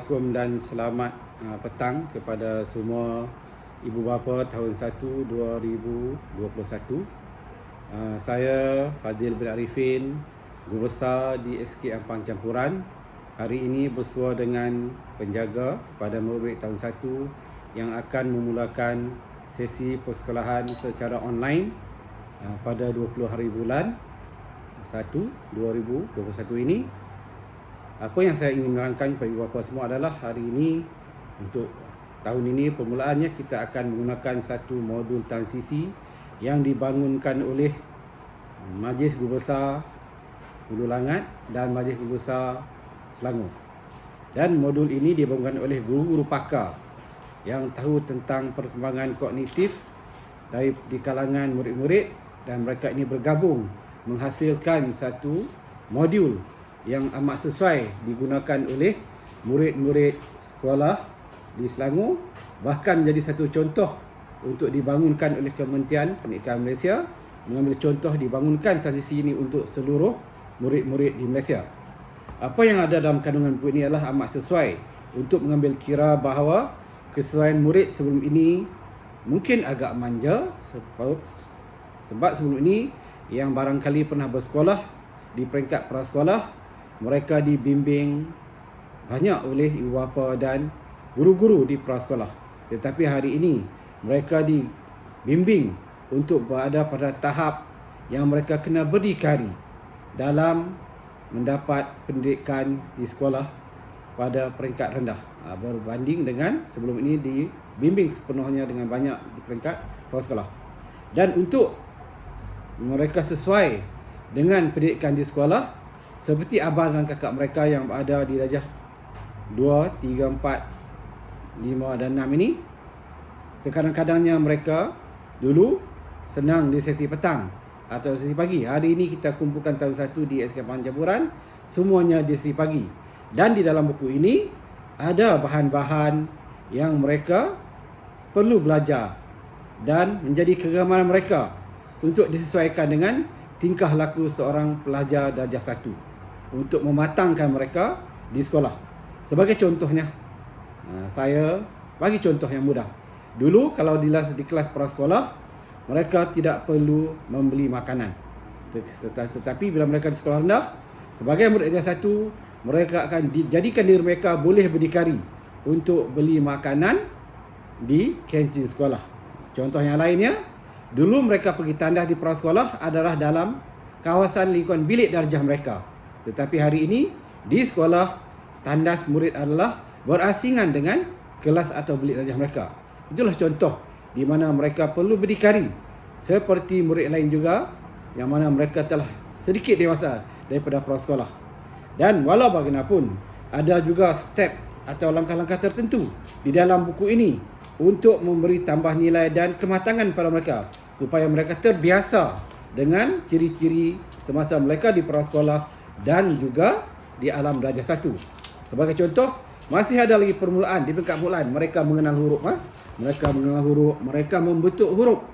Assalamualaikum dan selamat petang kepada semua ibu bapa tahun 1 2021. Saya Fadil bin Arifin, Guru Besar di SK Ampang Campuran. Hari ini bersua dengan penjaga kepada murid tahun 1 yang akan memulakan sesi persekolahan secara online pada 20 hari bulan 1 2021 ini. Apa yang saya ingin menerangkan kepada ibu bapa semua adalah hari ini untuk tahun ini permulaannya kita akan menggunakan satu modul transisi yang dibangunkan oleh Majlis Guru Besar Hulu Langat dan Majlis Guru Besar Selangor. Dan modul ini dibangunkan oleh guru-guru pakar yang tahu tentang perkembangan kognitif di kalangan murid-murid, dan mereka ini bergabung menghasilkan satu modul yang amat sesuai digunakan oleh murid-murid sekolah di Selangor, bahkan menjadi satu contoh untuk dibangunkan oleh Kementerian Pendidikan Malaysia, mengambil contoh dibangunkan transisi ini untuk seluruh murid-murid di Malaysia. Apa yang ada dalam kandungan buku ini adalah amat sesuai untuk mengambil kira bahawa kesesuaian murid sebelum ini mungkin agak manja, sebab sebelum ini yang barangkali pernah bersekolah di peringkat prasekolah, mereka dibimbing banyak oleh ibu bapa dan guru-guru di prasekolah. Tetapi hari ini mereka dibimbing untuk berada pada tahap yang mereka kena berdikari dalam mendapat pendidikan di sekolah pada peringkat rendah, berbanding dengan sebelum ini dibimbing sepenuhnya dengan banyak di peringkat prasekolah. Dan untuk mereka sesuai dengan pendidikan di sekolah, seperti abang dan kakak mereka yang berada di darjah 2, 3, 4, 5 dan 6 ini, terkadang-kadangnya mereka dulu senang di sesi petang atau sesi pagi. Hari ini kita kumpulkan tahun 1 di SK Ampang Campuran, semuanya di sesi pagi. Dan di dalam buku ini ada bahan-bahan yang mereka perlu belajar dan menjadi kegemaran mereka untuk disesuaikan dengan tingkah laku seorang pelajar darjah 1 untuk mematangkan mereka di sekolah. Sebagai contohnya, saya bagi contoh yang mudah. Dulu kalau di kelas prasekolah, mereka tidak perlu membeli makanan. Tetapi bila mereka di sekolah rendah, sebagai murid darjah 1, mereka akan dijadikan diri mereka boleh berdikari untuk beli makanan di kantin sekolah. Contoh yang lainnya, dulu mereka pergi tandas di prasekolah adalah dalam kawasan lingkungan bilik darjah mereka. Tetapi hari ini di sekolah, tandas murid adalah berasingan dengan kelas atau bilik darjah mereka. Itulah contoh di mana mereka perlu berdikari seperti murid lain juga yang mana mereka telah sedikit dewasa daripada prasekolah. Dan walau bagaimanapun, ada juga step atau langkah-langkah tertentu di dalam buku ini untuk memberi tambah nilai dan kematangan pada mereka supaya mereka terbiasa dengan ciri-ciri semasa mereka di prasekolah dan juga di alam darjah 1. Sebagai contoh, masih ada lagi permulaan, di peringkat permulaan mereka mengenal huruf, mereka mengenal huruf, mereka membentuk huruf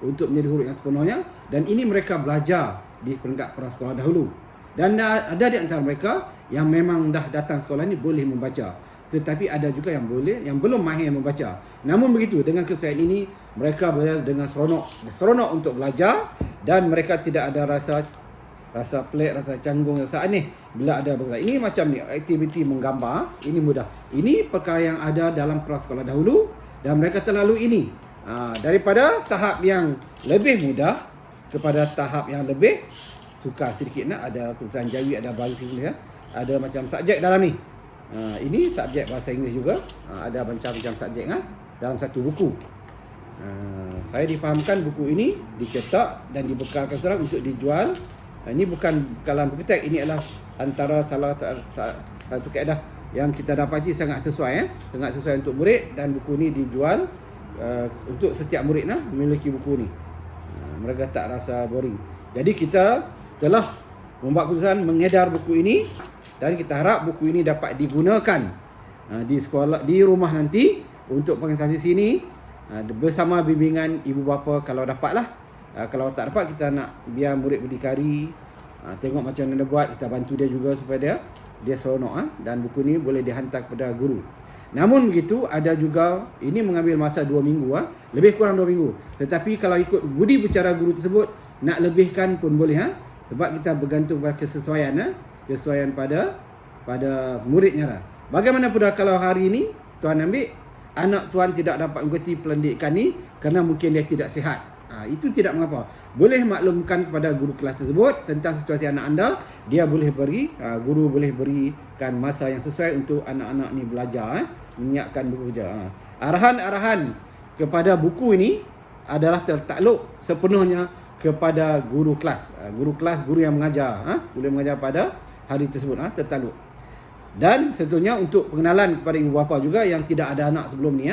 untuk menjadi huruf yang sepenuhnya, dan ini mereka belajar di peringkat prasekolah dahulu. Dan ada di antara mereka yang memang dah datang sekolah ini boleh membaca, tetapi ada juga yang belum mahir membaca. Namun begitu, dengan kesesuaian ini mereka belajar dengan seronok untuk belajar, dan mereka tidak ada rasa pelik, rasa canggung, rasa aneh bila ada belajar. Ini macam ni, aktiviti menggambar, ini mudah. Ini perkara yang ada dalam prasekolah dahulu dan mereka terlalu ini. Daripada tahap yang lebih mudah kepada tahap yang lebih sukar sedikit, ada Keputusan Jawi, ada bahasa Inggeris, ada macam subjek dalam ni. Ini subjek bahasa Inggeris juga, ada macam-macam subjek dalam satu buku. Saya difahamkan buku ini dicetak dan dibekalkan seorang untuk dijual. Ini bukan bekalan buku teks, ini adalah antara salah satu kaedah yang kita dapati sangat sesuai untuk murid, dan buku ini dijual untuk setiap murid memiliki buku ini. Mereka tak rasa boring. Jadi kita telah membuat keputusan mengedar buku ini, dan kita harap buku ini dapat digunakan di sekolah, di rumah nanti untuk transisi ini bersama bimbingan ibu bapa kalau dapatlah. Kalau tak dapat, kita nak biar murid berdikari Tengok macam mana dia buat, kita bantu dia juga supaya dia seronok. Dan buku ni boleh dihantar kepada guru. Namun begitu, ada juga, ini mengambil masa 2 minggu, lebih kurang 2 minggu. Tetapi kalau ikut budi bicara guru tersebut, nak lebihkan pun boleh. Sebab kita bergantung pada kesesuaian pada muridnya lah. Bagaimana pula kalau hari ini tuan ambil, anak tuan tidak dapat mengikuti pendidikan ni kerana mungkin dia tidak sihat. Itu tidak mengapa. Boleh maklumkan kepada guru kelas tersebut tentang situasi anak anda. Dia boleh beri, guru boleh berikan masa yang sesuai untuk anak-anak ni belajar, menyiapkan buku kerja. Arahan-arahan kepada buku ini adalah tertakluk sepenuhnya kepada guru kelas. Guru yang mengajar, boleh mengajar pada hari tersebut, tertakluk. Dan tentunya untuk pengenalan kepada ibu bapa juga yang tidak ada anak sebelum ni,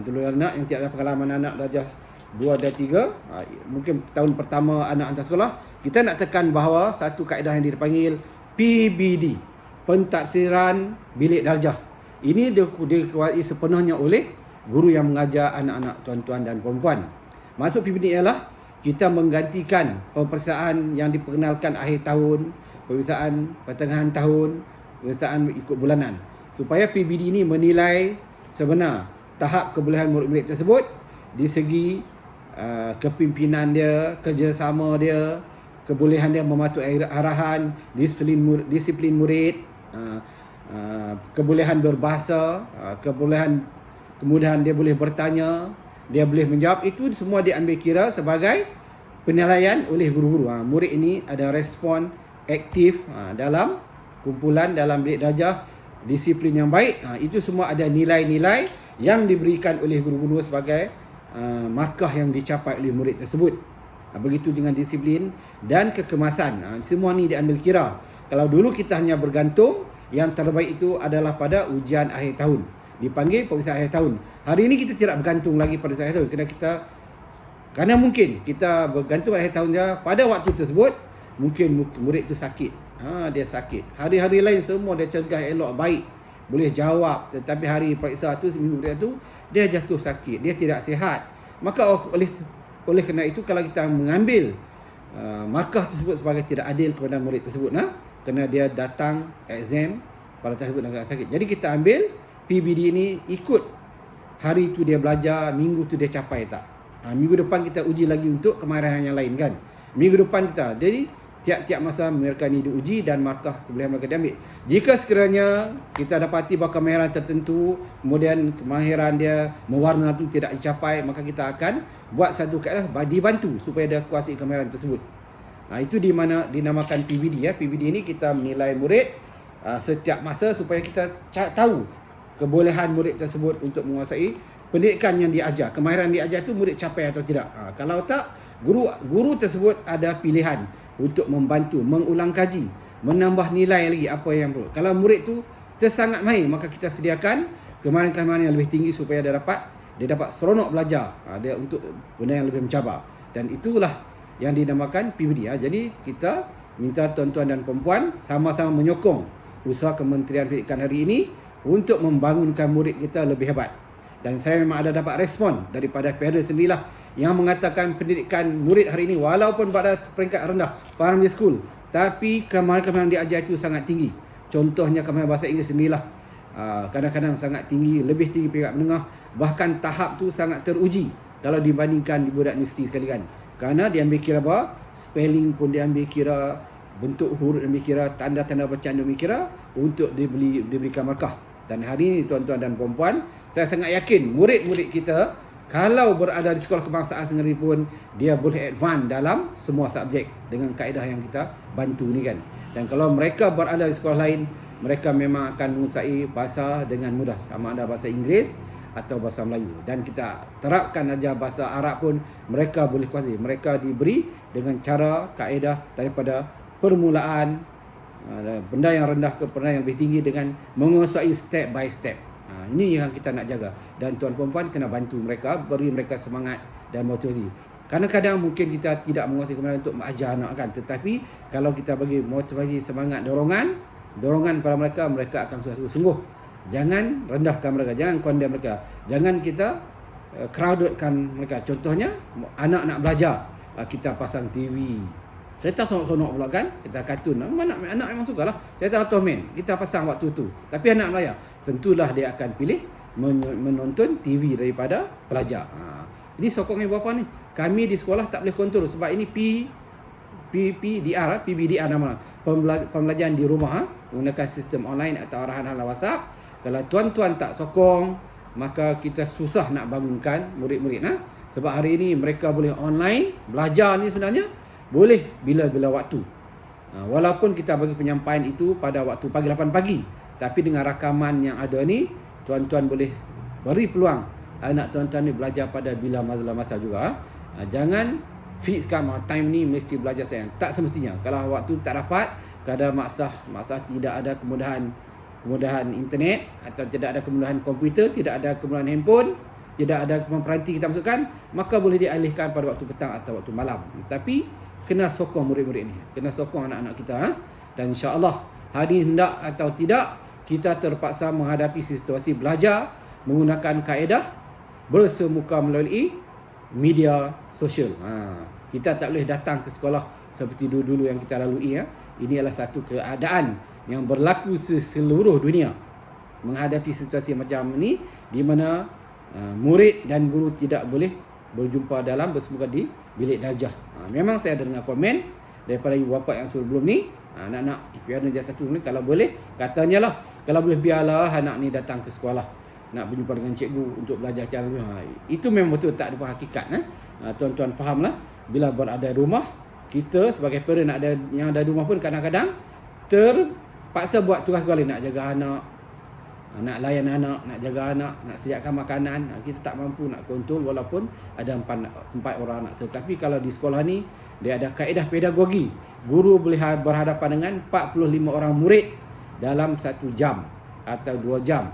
dulu anak yang tidak ada pengalaman anak darjah 2 dan 3, mungkin tahun pertama anak hantar sekolah, kita nak tekan bahawa satu kaedah yang dipanggil PBD, Pentadsiran Bilik Darjah. Ini dikuasai sepenuhnya oleh guru yang mengajar anak-anak tuan-tuan dan puan-puan. Maksud PBD ialah kita menggantikan peperiksaan yang diperkenalkan akhir tahun, peperiksaan pertengahan tahun, peperiksaan ikut bulanan, supaya PBD ini menilai sebenar tahap kebolehan murid-murid tersebut di segi kepimpinan dia, kerjasama dia, kebolehan dia mematuhi arahan, disiplin murid, kebolehan berbahasa, kemudahan dia boleh bertanya, dia boleh menjawab. Itu semua diambil kira sebagai penilaian oleh guru-guru. Murid ini ada respon aktif dalam kumpulan, dalam bilik darjah, disiplin yang baik. Itu semua ada nilai-nilai yang diberikan oleh guru-guru sebagai markah yang dicapai oleh murid tersebut. Begitu dengan disiplin dan kekemasan. Semua ni diambil kira. Kalau dulu kita hanya bergantung, yang terbaik itu adalah pada ujian akhir tahun, dipanggil peperiksaan akhir tahun. Hari ini kita tidak bergantung lagi pada akhir tahun, kerana mungkin kita bergantung akhir tahun dia. Pada waktu tersebut mungkin murid itu sakit. Dia sakit. Hari-hari lain semua dia cegah elok baik, boleh jawab, tetapi hari periksa tu, seminggu periksa tu, dia jatuh sakit, dia tidak sihat. Maka oleh kerana itu, kalau kita mengambil markah tersebut sebagai tidak adil kepada murid tersebut, kerana dia datang exam pada tahun tersebut dan sakit. Jadi kita ambil PBD ini ikut hari tu dia belajar, minggu tu dia capai tak. Minggu depan kita uji lagi untuk kemahiran yang lain kan. Minggu depan kita. Jadi tiap-tiap masa mereka ni diuji dan markah kebolehan mereka diambil. Jika sekiranya kita dapati bahawa kemahiran tertentu, kemudian kemahiran dia mewarna tu tidak dicapai, maka kita akan buat satu kaedah dibantu supaya dia kuasai kemahiran tersebut. Itu di mana dinamakan PBD. PBD ini kita menilai murid setiap masa supaya kita tahu kebolehan murid tersebut untuk menguasai pendidikan yang diajar. Kemahiran diajar tu murid capai atau tidak. Kalau tak, guru tersebut ada pilihan untuk membantu, mengulang kaji, menambah nilai lagi apa yang perlu. Kalau murid tu tersangat mahir, maka kita sediakan kemahiran-kemahiran yang lebih tinggi supaya dia dapat seronok belajar, dia untuk benda yang lebih mencabar. Dan itulah yang dinamakan PBD. Jadi kita minta tuan-tuan dan perempuan sama-sama menyokong usaha Kementerian Pendidikan hari ini untuk membangunkan murid kita lebih hebat. Dan saya memang ada dapat respon daripada parents sendirilah yang mengatakan pendidikan murid hari ini walaupun pada peringkat rendah primary school, tapi kemahiran diajar itu sangat tinggi. Contohnya kemahiran bahasa Inggeris sendirilah kadang-kadang sangat tinggi, lebih tinggi peringkat menengah, bahkan tahap tu sangat teruji kalau dibandingkan di budak universiti sekali kan. Kerana dia ambil kira bahawa spelling pun dia ambil kira, bentuk huruf dia ambil kira, tanda-tanda bacaan dia ambil kira untuk diberikan markah. Dan hari ini tuan-tuan dan puan-puan, saya sangat yakin murid-murid kita kalau berada di sekolah kebangsaan sendiri pun dia boleh advance dalam semua subjek dengan kaedah yang kita bantu ni kan. Dan kalau mereka berada di sekolah lain, mereka memang akan menguasai bahasa dengan mudah, sama ada bahasa Inggeris atau bahasa Melayu. Dan kita terapkan aja bahasa Arab pun mereka boleh kuasai. Mereka diberi dengan cara kaedah daripada permulaan benda yang rendah ke benda yang lebih tinggi dengan menguasai step by step. Ini yang kita nak jaga. Dan tuan perempuan kena bantu mereka, beri mereka semangat dan motivasi. Kadang-kadang mungkin kita tidak menguasai kemudian untuk mengajar anak kan, tetapi kalau kita bagi motivasi, semangat, dorongan pada mereka, mereka akan sungguh-sungguh. Jangan rendahkan mereka, jangan condemn mereka, jangan kita crowdedkan mereka. Contohnya anak nak belajar, kita pasang TV, Cerita sonok-sonok pula kan. Kita kartun. Anak memang suka lah. Cerita Ottoman. Kita pasang waktu tu. Tapi anak Melayu, tentulah dia akan pilih menonton TV daripada pelajar. Jadi sokong ibu bapa ni. Kami di sekolah tak boleh kontrol sebab ini PBDR nama pembelajaran di rumah menggunakan sistem online atau arahan hala WhatsApp. Kalau tuan-tuan tak sokong, maka kita susah nak bangunkan murid-murid sebab hari ini mereka boleh online belajar ni sebenarnya boleh bila-bila waktu. Walaupun kita bagi penyampaian itu pada waktu pagi 8 pagi, tapi dengan rakaman yang ada ni, tuan-tuan boleh beri peluang anak tuan-tuan ni belajar pada bila masa juga. Jangan fixkan time ni mesti belajar sayang. Tak semestinya. Kalau waktu tak dapat, kadang maksa tidak ada kemudahan internet atau tidak ada kemudahan komputer, tidak ada kemudahan handphone, tidak ada peranti kita masukkan, maka boleh dialihkan pada waktu petang atau waktu malam. Tapi kena sokong murid-murid ni, kena sokong anak-anak kita. Dan insya-Allah hari hendak atau tidak, kita terpaksa menghadapi situasi belajar menggunakan kaedah bersemuka melalui media sosial. Kita tak boleh datang ke sekolah seperti dulu-dulu yang kita lalui. Ini adalah satu keadaan yang berlaku seluruh dunia, menghadapi situasi macam ini di mana murid dan guru tidak boleh berjumpa dalam bersemuka di bilik darjah. Memang saya ada dengar komen daripada ibu bapa yang sebelum ni, anak-anak IPR Negeri 1 ni kalau boleh, katanya lah, kalau boleh biarlah anak ni datang ke sekolah nak berjumpa dengan cikgu untuk belajar cara itu memang betul tak ada hakikat. Tuan-tuan fahamlah, bila berada di rumah, kita sebagai parent yang ada di rumah pun kadang-kadang terpaksa buat tugas-tugas lain, nak jaga anak, nak layan anak, nak jaga anak, nak sediakan makanan. Kita tak mampu nak kontrol walaupun ada 4 orang anak. Tetapi kalau di sekolah ni, dia ada kaedah pedagogi. Guru boleh berhadapan dengan 45 orang murid dalam 1 jam atau 2 jam.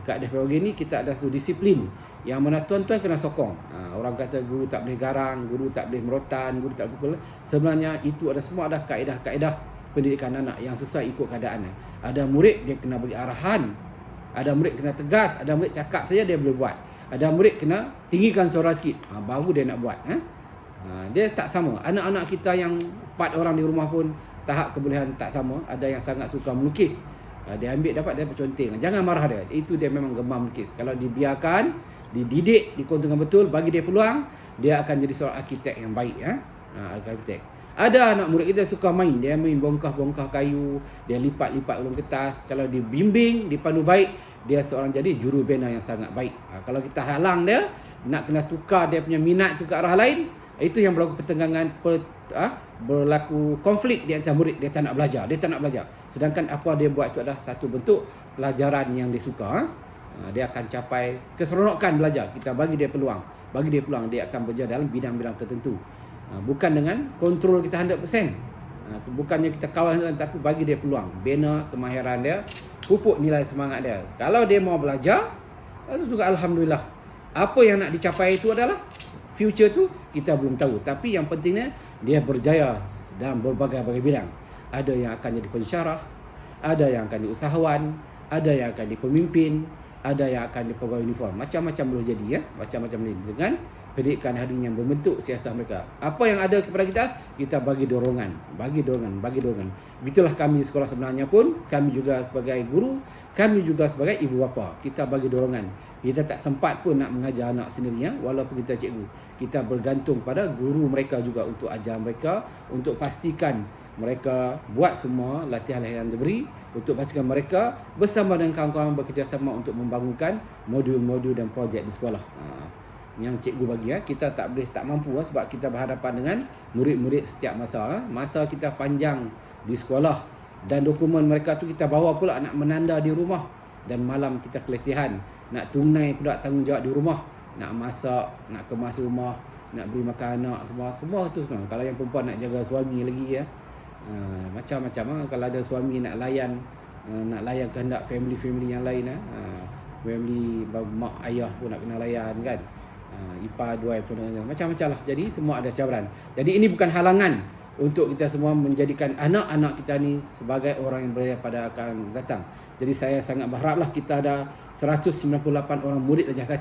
Kaedah pedagogi ni kita ada satu disiplin yang mana tuan-tuan kena sokong. Orang kata guru tak boleh garang, guru tak boleh merotan, guru tak boleh pukul. Sebenarnya itu semua ada kaedah-kaedah pendidikan anak yang sesuai ikut keadaan. Ada murid dia kena bagi arahan, ada murid kena tegas, ada murid cakap saja dia boleh buat, ada murid kena tinggikan suara sikit, baru dia nak buat. Dia tak sama. Anak-anak kita yang 4 orang di rumah pun tahap kebolehan tak sama. Ada yang sangat suka melukis, dia ambil dapat dia perconteng. Jangan marah dia, itu dia memang gemar melukis. Kalau dibiarkan, dididik, dikontrol dengan betul, bagi dia peluang, dia akan jadi seorang arkitek yang baik. Arkitek. Ada anak murid kita suka main, dia main bongkah-bongkah kayu, dia lipat-lipat ulung kertas. Kalau dibimbing, dipandu baik, dia seorang jadi jurubina yang sangat baik. Kalau kita halang dia, nak kena tukar dia punya minat tu ke arah lain, itu yang berlaku pertenggangan, berlaku konflik di antara murid. Dia tak nak belajar, sedangkan apa dia buat itu adalah satu bentuk pelajaran yang dia suka. Dia akan capai keseronokan belajar. Kita bagi dia peluang, dia akan berjaya dalam bidang-bidang tertentu. Bukan dengan kontrol kita 100%. Bukannya kita kawal, tapi bagi dia peluang, bina kemahiran dia, pupuk nilai semangat dia. Kalau dia mau belajar, itu juga alhamdulillah. Apa yang nak dicapai itu adalah future tu kita belum tahu, tapi yang pentingnya dia berjaya dalam berbagai bidang. Ada yang akan jadi pensyarah, ada yang akan jadi usahawan, ada yang akan jadi pemimpin, ada yang akan jadi pegawai uniform. Macam-macam boleh jadi, macam-macam boleh dengan pendidikan hari ini yang membentuk siasat mereka. Apa yang ada kepada kita, kita bagi dorongan. Begitulah kami di sekolah sebenarnya pun, kami juga sebagai guru, kami juga sebagai ibu bapa, kita bagi dorongan. Kita tak sempat pun nak mengajar anak sendiri, walaupun kita cikgu. Kita bergantung pada guru mereka juga untuk ajar mereka, untuk pastikan mereka buat semua latihan-latihan yang diberi, untuk pastikan mereka bersama dengan kawan-kawan bekerjasama untuk membangunkan modul-modul dan projek di sekolah. Yang cikgu bagi, kita tak mampu sebab kita berhadapan dengan murid-murid setiap masa. Masa kita panjang di sekolah dan dokumen mereka tu kita bawa pula nak menanda di rumah, dan malam kita keletihan nak tunai pula tanggungjawab di rumah, nak masak, nak kemas rumah, nak beri makan anak, semua tu. Kalau yang perempuan nak jaga suami lagi, macam-macam. Kalau ada suami nak layan kehendak family yang lain, family mak ayah pun nak kena layan kan, ipar dua pun macam-macam lah. Jadi semua ada cabaran. Jadi ini bukan halangan untuk kita semua menjadikan anak-anak kita ni sebagai orang yang berjaya pada akan datang. Jadi saya sangat berharaplah kita ada 198 orang murid darjah 1,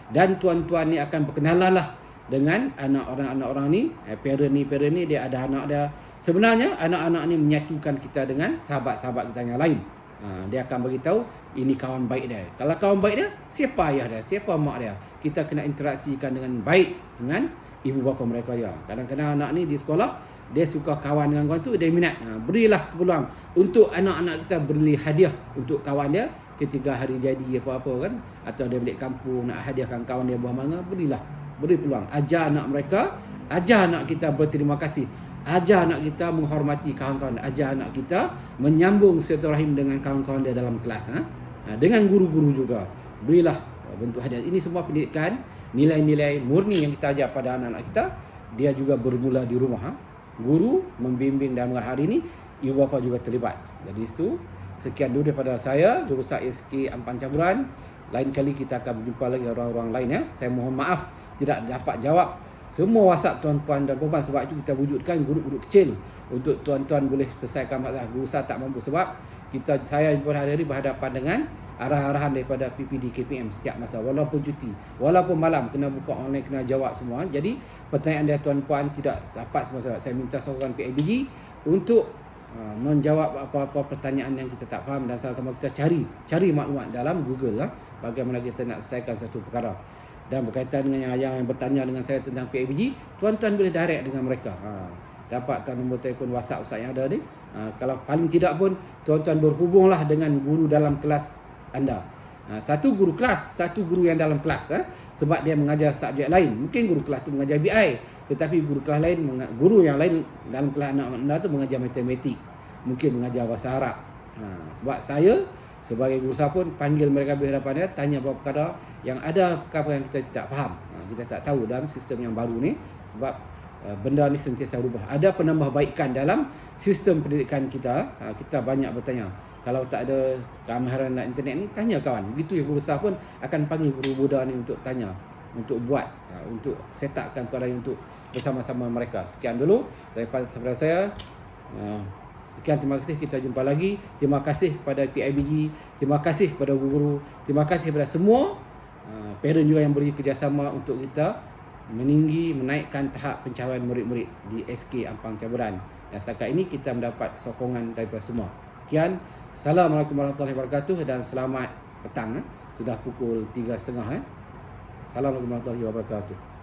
dan tuan-tuan ni akan berkenalan lah dengan anak orang ni, parent ni dia ada anak dia. Sebenarnya anak-anak ni menyatukan kita dengan sahabat-sahabat kita yang lain. Dia akan beritahu ini kawan baik dia. Kalau kawan baik dia, siapa ayah dia, siapa mak dia. Kita kena interaksikan dengan baik dengan ibu bapa mereka ya. Kadang-kadang anak ni di sekolah dia suka kawan dengan kawan tu, dia minat. Berilah peluang untuk anak-anak kita beri hadiah untuk kawan dia ketika hari jadi apa-apa kan, atau dia balik kampung nak hadiahkan kawan dia buah mangga, beri peluang. Ajar anak mereka, ajar anak kita berterima kasih. Ajar anak kita menghormati kawan-kawan. Ajar anak kita menyambung silaturahim dengan kawan-kawan dia dalam kelas. Dengan guru-guru juga. Berilah bentuk hadiah. Ini semua pendidikan, nilai-nilai murni yang kita ajar pada anak-anak kita. Dia juga bermula di rumah. Guru membimbing dalam hari ini, ibu bapa juga terlibat. Jadi itu, sekian dulu daripada saya, Guru Besar SK Ampang Caburan. Lain kali kita akan berjumpa lagi orang-orang lain ya. Saya mohon maaf tidak dapat jawab semua WhatsApp tuan-tuan dan puan-puan. Sebab itu kita wujudkan grup-grup kecil untuk tuan-tuan boleh selesaikan masalah. Guru Besar tak mampu sebab saya hari-hari berhadapan dengan arah-arahan daripada PPD KPM setiap masa. Walaupun cuti, walaupun malam kena buka online, kena jawab semua. Jadi pertanyaan dia tuan-puan tidak dapat semua. Saya minta sokongan PIBG untuk menjawab apa-apa pertanyaan yang kita tak faham, dan sama-sama kita cari maklumat dalam Google bagaimana kita nak selesaikan satu perkara. Dan berkaitan dengan yang bertanya dengan saya tentang PIBG, tuan-tuan boleh direct dengan mereka. Dapatkan nombor telefon WhatsApp yang ada ni. Kalau paling tidak pun tuan-tuan berhubunglah dengan guru dalam kelas anda. Satu guru kelas, satu guru yang dalam kelas sebab dia mengajar subjek lain. Mungkin guru kelas tu mengajar BI, tetapi guru kelas lain, guru yang lain dalam kelas anak anda tu mengajar matematik, mungkin mengajar bahasa Arab. Sebab saya sebagai guru besar pun panggil mereka berhadapan dia, tanya beberapa perkara yang ada perkara yang kita tidak faham. Kita tak tahu dalam sistem yang baru ni, sebab benda ni sentiasa berubah. Ada penambahbaikan dalam sistem pendidikan kita. Kita banyak bertanya. Kalau tak ada kemahiran dalam internet ni, tanya kawan. Begitu yang guru besar pun akan panggil guru muda ni untuk tanya, untuk buat, untuk set upkan perkara untuk bersama-sama mereka. Sekian dulu daripada saya. Sekian, terima kasih, kita jumpa lagi. Terima kasih kepada PIBG, terima kasih kepada guru-guru, terima kasih kepada semua parent juga yang beri kerjasama untuk kita menaikkan tahap pencapaian murid-murid di SK Ampang Caburan. Dan setakat ini kita mendapat sokongan daripada semua. Sekian, Assalamualaikum warahmatullahi wabarakatuh dan selamat petang. Sudah pukul 3.30. Assalamualaikum warahmatullahi wabarakatuh.